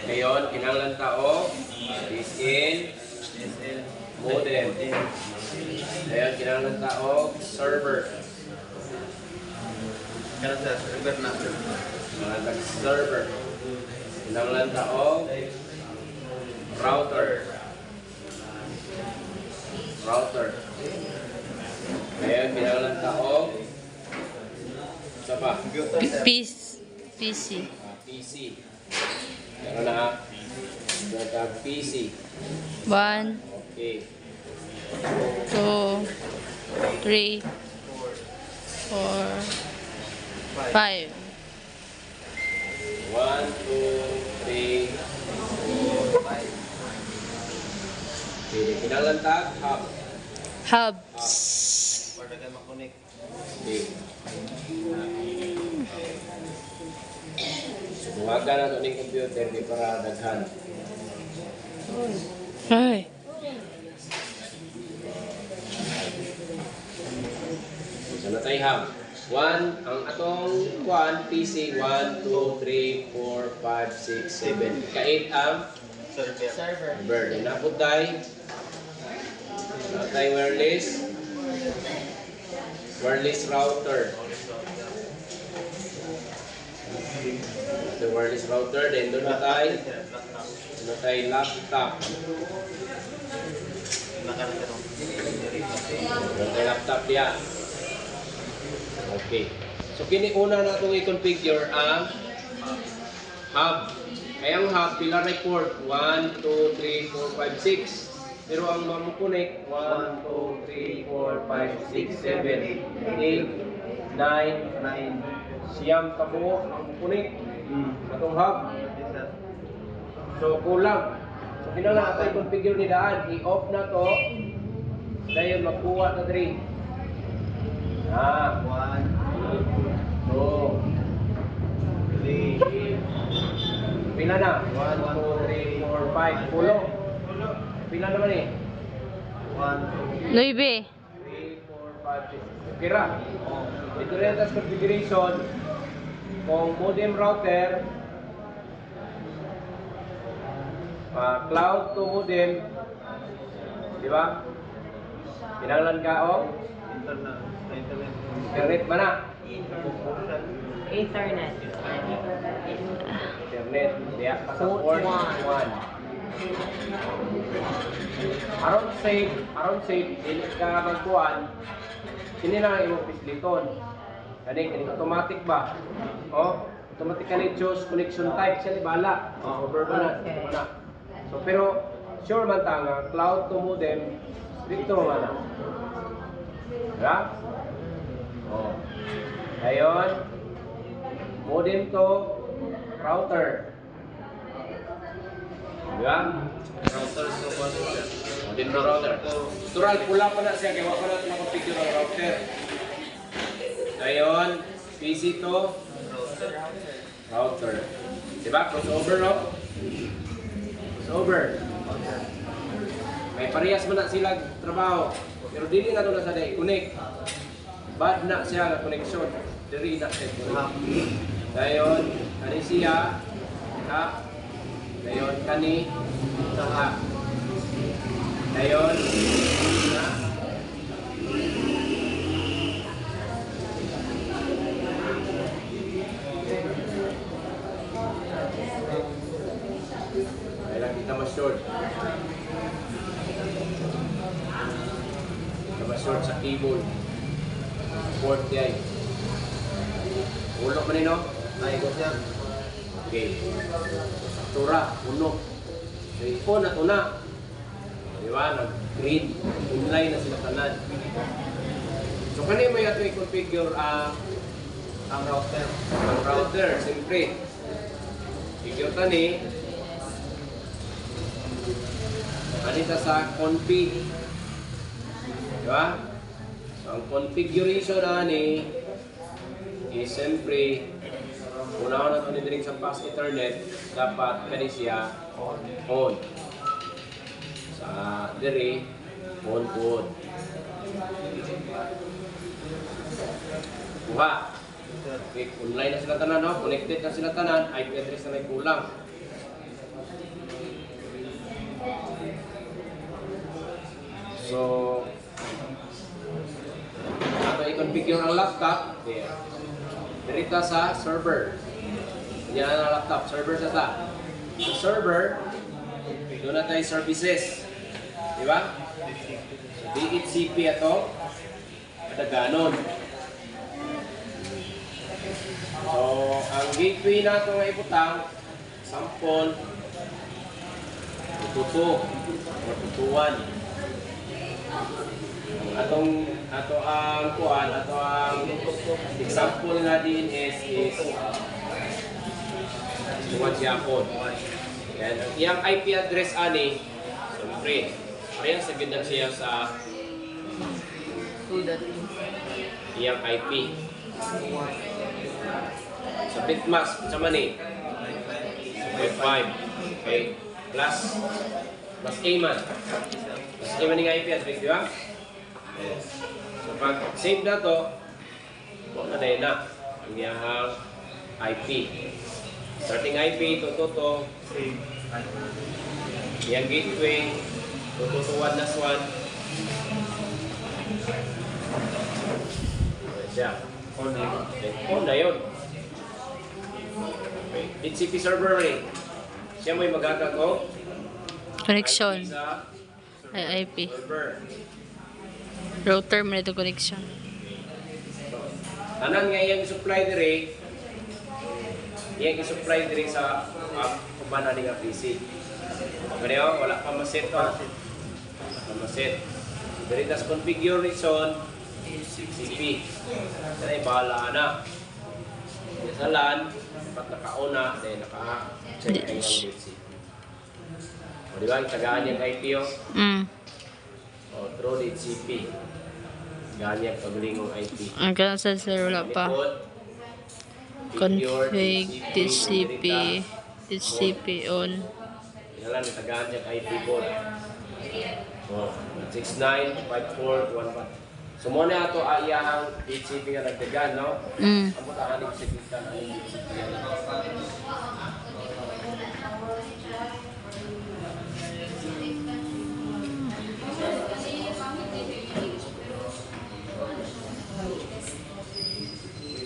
Ngayon, kinahanglan tao is in modem. Ngayon, kinahanglan tao server. Kinahanglan server. Kinahanglan tao router. Ngayon, kinahanglan tao isa pa? PC. PC. Meron na. PC. 1, Okay. 2, 3, 4, 5. 1, 2, 3, 4, 5. Okay, kinahanglan tag hub. Hubs. Okay. Subuhagan na ito ng computer di para daghan. Ay. So na tayo hub. 1, ang atong PC 1, 2, 3, 4, 5, 6, 7. Ka-8 ang server. Inapod tayo. Tayo wireless router. The wireless router, then doon na tayo laptop. Doon tayo laptop diya. Okay. So kini una na itong i-configure ang hub. Kaya ang hub, pila report 1, 2, 3, 4, 5, 6. Pero ang mamukunik 1, 2, 3, 4, 5, 6, 7, 8, 9, siyam kabuo ang mukunik atong hub. So kulang. So kinala natin i-configure ni daan, i-off na to. Dahil magkuha na 3. 1, 2, 3, 4, 5. Pila na? 1, 2, 3, 4, 5. Pulo. Pila naman eh? 1, 2, 9. 3, 4, 5, 6. Kira. Ito rin ang configuration. Kung modem router, cloud to modem, di ba? Kinahanglan ka o? Internet ba na? Internet. Internet. Diya, passport 1. Aron safe, dili ka magkuhan, sini na ang imong pisliton. Kani automatic ba? O, automatically choose connection type, siya bala. Over ba na? So, pero sure man ta nga, cloud to modem, dito man na. Diba? O. Ngayon, modem to router. Diba? Modem to router. Tural, pula pa na siya, kaya wala pa natin na-configure ang router. Ngayon, PC to router. Diba? Crossover, no? Crossover. May parehas man na sila trabaho. Pero dili na ito na sa connect. Bad na siya na connection. Dili na siya connect. Ngayon, kani siya. Ha? Ngayon, kani. Ha? Ngayon, na. Kailan kita ma-short. Kita ma-short sa cable. Port yan. Ulok man no? Naikot yan. Okay. Tura, unok. So, ipon na ito na. Diba? Nag-green. Inline na sila tanan. So, kanina mo yato i-configure ang router. Ang router, siyempre. Figure tani. Kanita sa config. Diba? So, ang configuration na ni is siyempre una na ito nidiring sa fast ethernet dapat kani siya on. Sa diri on to on. Diba? Okay, online na sila tanan, no? Connected na sila tanan, IP address na may kulang. So, ato i-configure ang laptop. There. Dirita sa server. Yan ang laptop. Server sa ta. Sa server, doon na tayo services. Diba? So, DHCP ito. At ganon. So, ang gateway na ito nga iputang, sample, tututo, o tutuan. Ato ang kuan, ato ang example nga din is tuwan siya po. Yan, ang iyang IP address ani, siyempre, parehas sa ganda siya sa iyang IP. Sa bitmask, sa mani, 5, okay, plus A man. Plus A man yung IP address, di ba? Yes. So pag save na to, huwag na na ang iyang IP. Starting IP, to, save. Iyang gateway, to 1 nas 1. Siya. On na yun. Okay. DHCP server rin. Siya may magagag o Connection. sa Ay, IP. server. Router mo nito connection. So, tanan nga iyang supply dire, iyang supply dire sa kumana ni nga PC. Kaya wala pa maset o. Wala pa maset. Dire tas configuration CP. Kaya bahala na. Sa LAN, dapat nakauna, then naka-check ay ang DHCP. O diba, itagaan yung IP o. O, through DHCP. Ganyan paglingong IP. Ang ganun sa sir, wala pa. Config, DHCP on. Yan lang, itagaan yung IP board. O, 695411. So, muna ito ayahang DHCP nga nagdagan, no? Ang mutahan yung security ng DHCP.